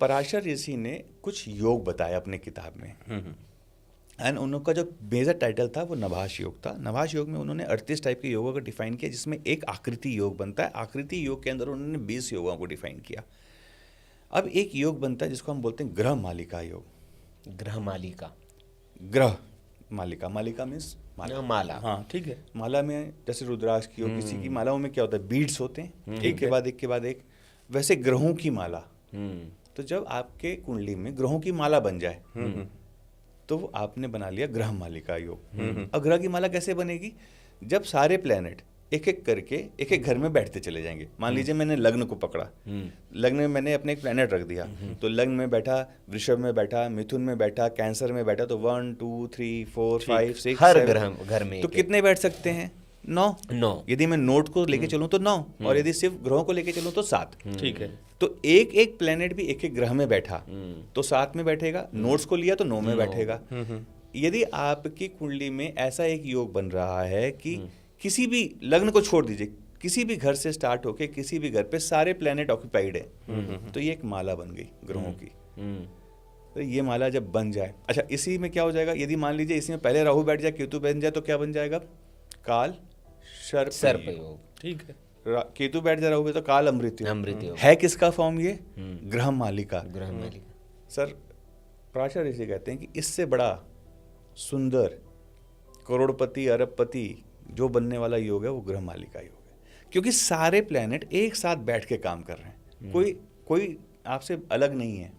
पराशर ऋषि ने कुछ योग बताया अपने किताब में, एंड उनका जो मेजर टाइटल था वो नभास योग था। नभास योग में उन्होंने 38 टाइप के योगों को डिफाइन किया, जिसमें एक आकृति योग बनता है। आकृति योग के अंदर उन्होंने 20 योगों को डिफाइन किया। अब एक योग बनता है जिसको हम बोलते हैं ग्रह मालिका योग। ग्रह मालिका, ग्रह मालिका, मालिका मीन्स माला। हाँ ठीक है। माला में जैसे रुद्राक्ष की हो, किसी की मालाओं में क्या होता है, बीड्स होते हैं एक के बाद एक के बाद एक, वैसे ग्रहों की माला। तो जब आपके कुंडली में ग्रहों की माला बन जाए तो वो आपने बना लिया ग्रह मालिका योग। अब ग्रह की माला कैसे बनेगी? जब सारे प्लेनेट एक एक करके एक एक घर में बैठते चले जाएंगे। मान लीजिए मैंने लग्न को पकड़ा, लग्न में मैंने अपने एक प्लेनेट रख दिया, तो लग्न में बैठा, वृषभ में बैठा, मिथुन में बैठा, कैंसर में बैठा, तो 1 2 3 4 5 6 हर 7 ग्रह घर में तो कितने बैठ सकते हैं? 9। यदि मैं नोट को लेके चलूं तो 9, और यदि सिर्फ ग्रहों को लेके चलूं तो 7। ठीक है। तो एक एक प्लेनेट भी एक एक ग्रह में बैठा तो 7 में बैठेगा, नोट्स को लिया तो 9 में बैठेगा। यदि आपकी कुंडली में ऐसा एक योग बन रहा है कि किसी भी लग्न को छोड़ दीजिए, किसी भी घर से स्टार्ट होके किसी भी घर पे सारे प्लेनेट ऑक्यूपाइड है, तो ये एक माला बन गई ग्रहों की। तो ये माला जब बन जाए, अच्छा इसी में क्या हो जाएगा, यदि मान लीजिए इसमें पहले राहु बैठ जाए, केतु बन जाए, तो क्या बन जाएगा? काल सर्प योग। ठीक है। केतु बैठ जा रहा होगा तो काल अमृत अमृत योग है। किसका फॉर्म ये? ग्रह मालिका। ग्रह मालिका। सर पराशर ऋषि कहते हैं कि इससे बड़ा सुंदर करोड़पति अरबपति जो बनने वाला योग है वो ग्रह मालिका योग है, क्योंकि सारे प्लेनेट एक साथ बैठ के काम कर रहे हैं। कोई आपसे अलग नहीं है।